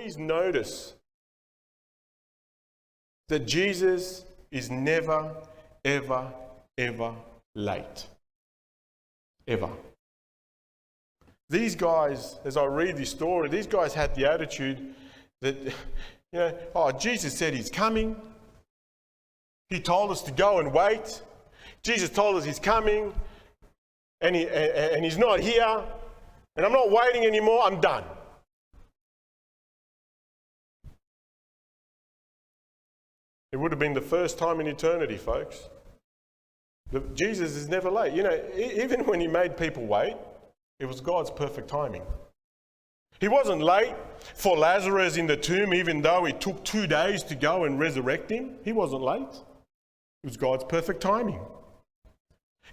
please notice that Jesus is never, ever, ever late. Ever. These guys, as I read this story, these guys had the attitude that, Jesus said he's coming. He told us to go and wait. Jesus told us he's coming, and he's not here, and I'm not waiting anymore, I'm done. It would have been the first time in eternity, folks. Jesus is never late. Even when he made people wait, it was God's perfect timing. He wasn't late for Lazarus in the tomb, even though it took 2 days to go and resurrect him. He wasn't late. It was God's perfect timing.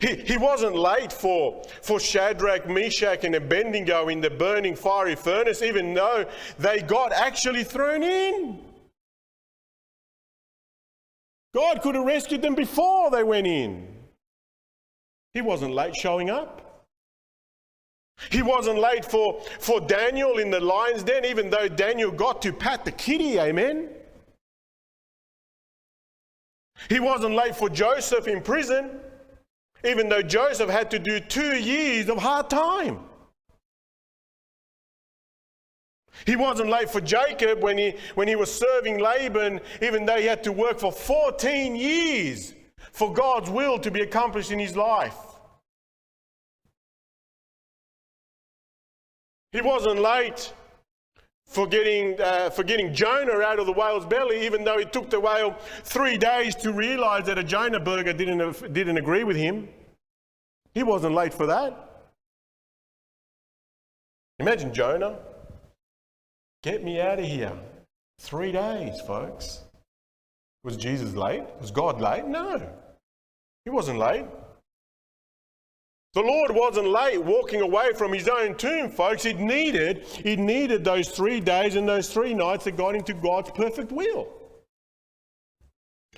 He wasn't late for Shadrach, Meshach and Abednego in the burning fiery furnace, even though they got actually thrown in. God could have rescued them before they went in. He wasn't late showing up. He wasn't late for Daniel in the lion's den, even though Daniel got to pat the kitty, amen? He wasn't late for Joseph in prison, even though Joseph had to do 2 years of hard time. He wasn't late for Jacob when he was serving Laban, even though he had to work for 14 years for God's will to be accomplished in his life. He wasn't late for getting Jonah out of the whale's belly, even though it took the whale 3 days to realize that a Jonah burger didn't agree with him. He wasn't late for that. Imagine Jonah. Get me out of here. 3 days, folks. Was Jesus late? Was God late? No. He wasn't late. The Lord wasn't late walking away from his own tomb, folks. It needed those 3 days and those 3 nights that got into God's perfect will.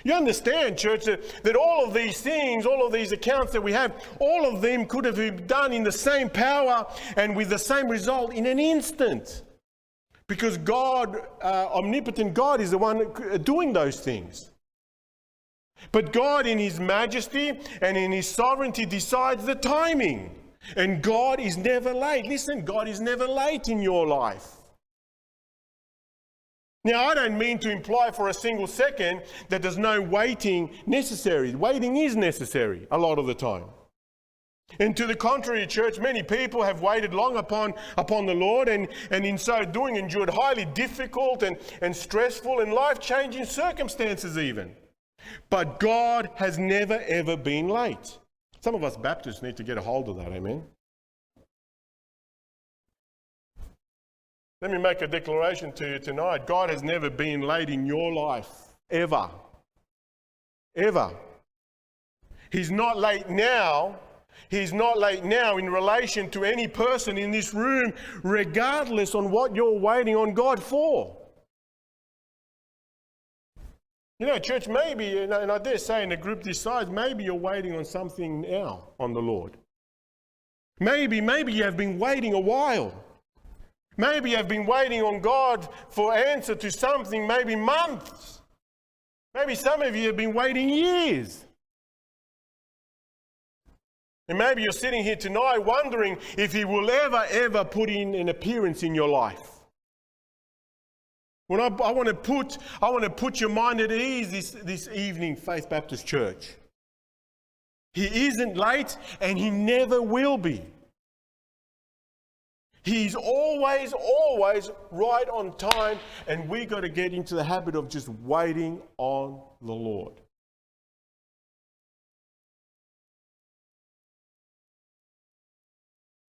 You understand, church, that all of these things, all of these accounts that we have, all of them could have been done in the same power and with the same result in an instant. Because God, omnipotent God, is the one doing those things. But God in his majesty and in his sovereignty decides the timing. And God is never late. Listen, God is never late in your life. Now, I don't mean to imply for a single second that there's no waiting necessary. Waiting is necessary a lot of the time. And to the contrary, church, many people have waited long upon the Lord and in so doing endured highly difficult and stressful and life-changing circumstances even. But God has never ever been late. Some of us Baptists need to get a hold of that, amen? Let me make a declaration to you tonight. God has never been late in your life, ever. Ever. He's not late now. He's not late now in relation to any person in this room, regardless on what you're waiting on God for. Church, maybe, and I dare say in a group this size, maybe you're waiting on something now on the Lord. Maybe you have been waiting a while. Maybe you have been waiting on God for answer to something, maybe months. Maybe some of you have been waiting years. And maybe you're sitting here tonight wondering if he will ever put in an appearance in your life. Well, I want to put your mind at ease this evening, Faith Baptist Church. He isn't late and he never will be. He's always right on time, and we got to get into the habit of just waiting on the Lord.